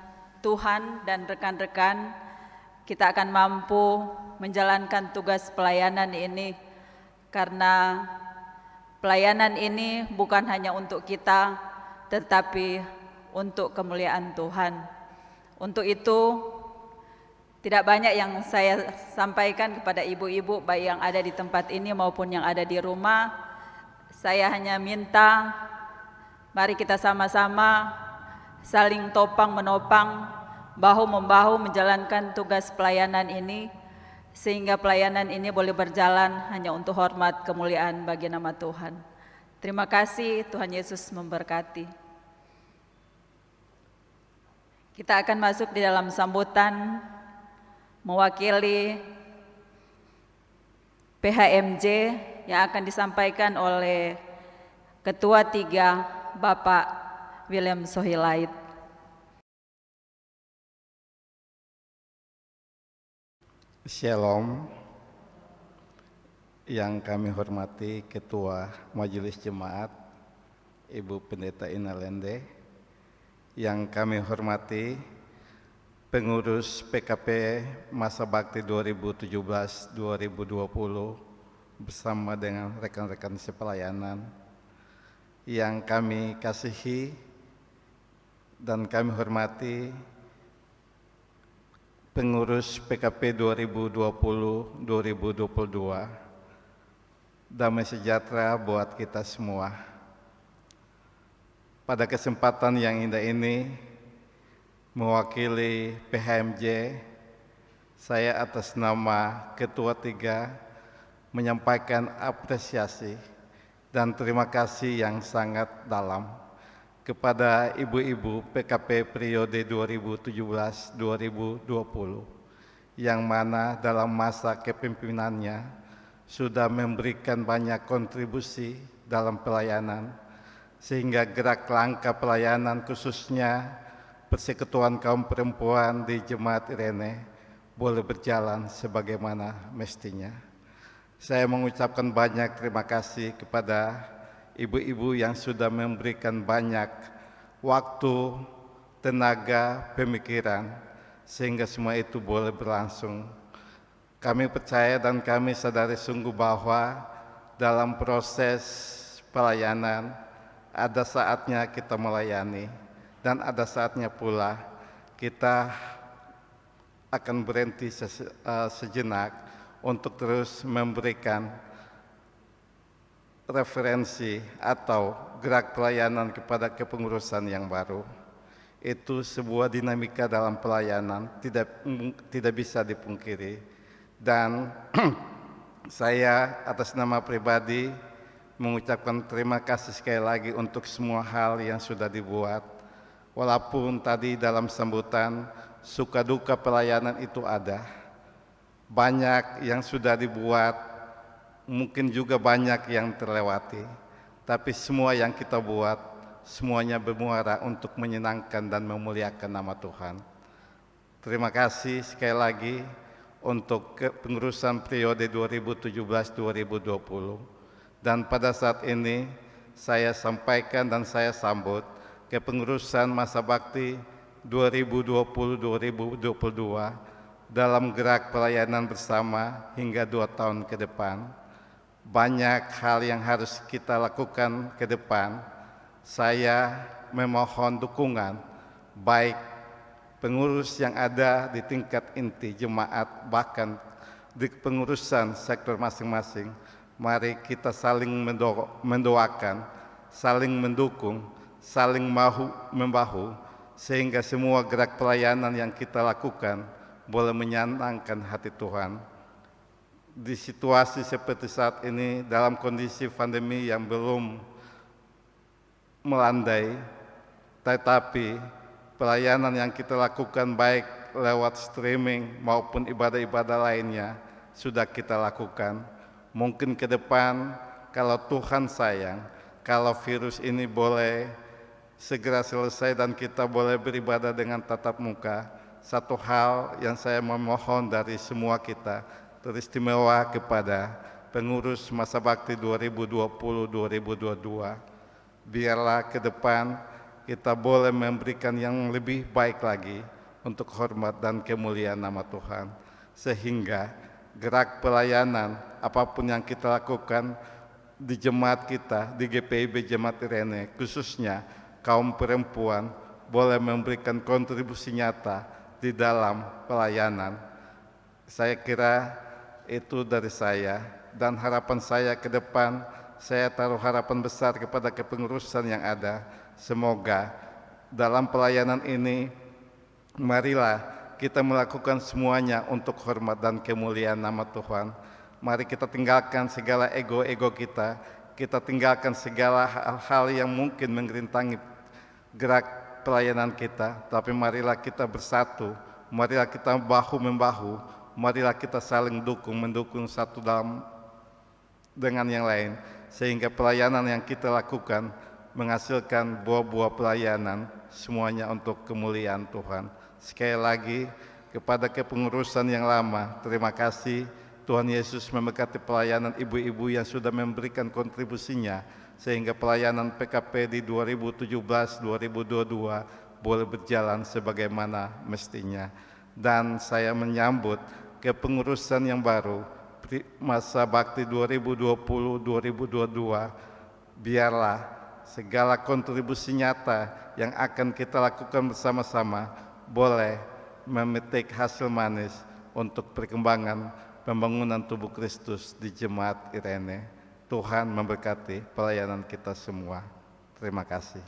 Tuhan dan rekan-rekan kita akan mampu menjalankan tugas pelayanan ini, karena pelayanan ini bukan hanya untuk kita, tetapi untuk kemuliaan Tuhan. Untuk itu, tidak banyak yang saya sampaikan kepada ibu-ibu, baik yang ada di tempat ini maupun yang ada di rumah. Saya hanya minta, mari kita sama-sama saling topang menopang, bahu-membahu menjalankan tugas pelayanan ini, sehingga pelayanan ini boleh berjalan hanya untuk hormat kemuliaan bagi nama Tuhan. Terima kasih, Tuhan Yesus memberkati. Kita akan masuk di dalam sambutan mewakili PHMJ yang akan disampaikan oleh Ketua 3 Bapak William Sohilait. Shalom. Yang kami hormati Ketua Majelis Jemaat Ibu Pendeta Ina Lende, yang kami hormati pengurus PKP Masa Bakti 2017-2020 bersama dengan rekan-rekan sepelayanan, yang kami kasihi dan kami hormati pengurus PKP 2020-2022. Damai sejahtera buat kita semua. Pada kesempatan yang indah ini, mewakili PHMJ, saya atas nama Ketua 3 menyampaikan apresiasi dan terima kasih yang sangat dalam kepada ibu-ibu PKP periode 2017-2020, yang mana dalam masa kepemimpinannya sudah memberikan banyak kontribusi dalam pelayanan, sehingga gerak langkah pelayanan khususnya Persekutuan Kaum Perempuan di Jemaat Irene boleh berjalan sebagaimana mestinya. Saya mengucapkan banyak terima kasih kepada ibu-ibu yang sudah memberikan banyak waktu, tenaga, pemikiran, sehingga semua itu boleh berlangsung. Kami percaya dan kami sadari sungguh bahwa dalam proses pelayanan ada saatnya kita melayani, dan ada saatnya pula kita akan berhenti sejenak untuk terus memberikan referensi atau gerak pelayanan kepada kepengurusan yang baru. Itu sebuah dinamika dalam pelayanan, tidak bisa dipungkiri. Dan saya atas nama pribadi mengucapkan terima kasih sekali lagi untuk semua hal yang sudah dibuat. Walaupun tadi dalam sambutan suka duka pelayanan itu ada, banyak yang sudah dibuat, mungkin juga banyak yang terlewati, tapi semua yang kita buat semuanya bermuara untuk menyenangkan dan memuliakan nama Tuhan. Terima kasih sekali lagi untuk kepengurusan periode 2017-2020. Dan pada saat ini saya sampaikan dan saya sambut kepengurusan Masa Bakti 2020-2022 dalam gerak pelayanan bersama hingga 2 tahun ke depan. Banyak hal yang harus kita lakukan ke depan. Saya memohon dukungan baik pengurus yang ada di tingkat inti jemaat, bahkan di pengurusan sektor masing-masing. Mari kita saling mendoakan, saling mendukung, saling bahu-membahu, sehingga semua gerak pelayanan yang kita lakukan boleh menyenangkan hati Tuhan. Di situasi seperti saat ini, dalam kondisi pandemi yang belum melandai, tetapi pelayanan yang kita lakukan baik lewat streaming maupun ibadah-ibadah lainnya sudah kita lakukan. Mungkin ke depan kalau Tuhan sayang, kalau virus ini boleh segera selesai dan kita boleh beribadah dengan tatap muka, satu hal yang saya memohon dari semua kita, teristimewa kepada pengurus masa bakti 2020-2022, biarlah ke depan kita boleh memberikan yang lebih baik lagi untuk hormat dan kemuliaan nama Tuhan, sehingga gerak pelayanan apapun yang kita lakukan di jemaat kita, di GPIB Jemaat Irene, khususnya kaum perempuan, boleh memberikan kontribusi nyata di dalam pelayanan. Saya kira itu dari saya, dan harapan saya ke depan, saya taruh harapan besar kepada kepengurusan yang ada. Semoga dalam pelayanan ini, marilah kita melakukan semuanya untuk hormat dan kemuliaan nama Tuhan. Mari kita tinggalkan segala ego-ego kita tinggalkan segala hal-hal yang mungkin mengerintangi gerak pelayanan kita, tapi marilah kita bersatu, marilah kita bahu-membahu, marilah kita saling mendukung satu dengan yang lain, sehingga pelayanan yang kita lakukan menghasilkan buah-buah pelayanan, semuanya untuk kemuliaan Tuhan. Sekali lagi, kepada kepengurusan yang lama, terima kasih. Tuhan Yesus memberkati pelayanan ibu-ibu yang sudah memberikan kontribusinya, sehingga pelayanan PKP di 2017-2022 boleh berjalan sebagaimana mestinya. Dan saya menyambut kepengurusan yang baru, masa bakti 2020-2022, biarlah segala kontribusi nyata yang akan kita lakukan bersama-sama boleh memetik hasil manis untuk perkembangan pembangunan tubuh Kristus di Jemaat Irene. Tuhan memberkati pelayanan kita semua. Terima kasih.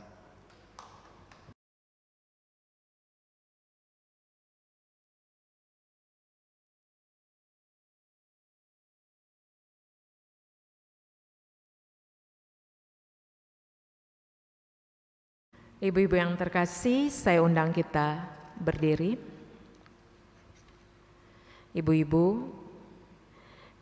Ibu-ibu yang terkasih, saya undang kita berdiri. Ibu-ibu,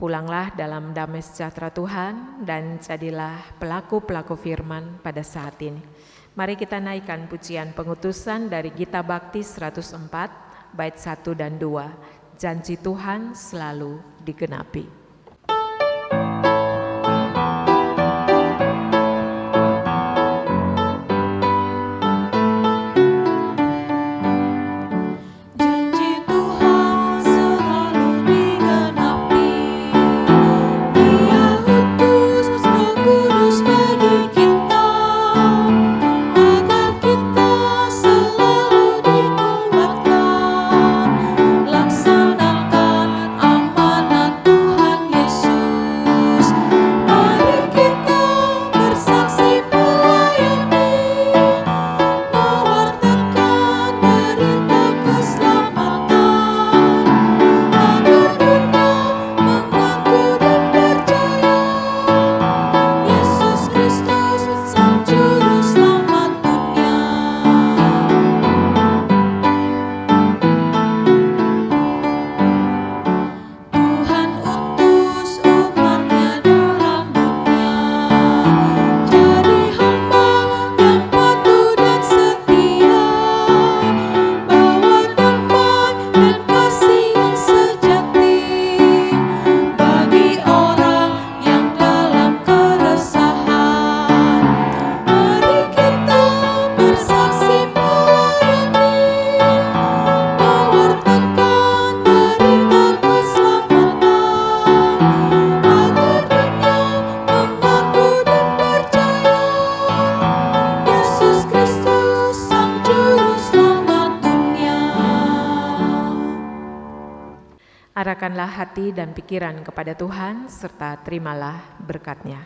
pulanglah dalam damai sejahtera Tuhan dan jadilah pelaku-pelaku firman pada saat ini. Mari kita naikkan pujian pengutusan dari Gita Bakti 104, bait 1 dan 2. Janji Tuhan selalu digenapi. Arahkanlah hati dan pikiran kepada Tuhan, serta terimalah berkat-Nya.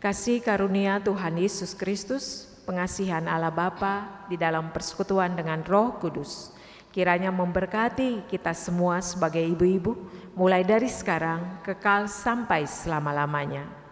Kasih karunia Tuhan Yesus Kristus, pengasihan Allah Bapa di dalam persekutuan dengan Roh Kudus, kiranya memberkati kita semua sebagai ibu-ibu, mulai dari sekarang kekal sampai selama-lamanya.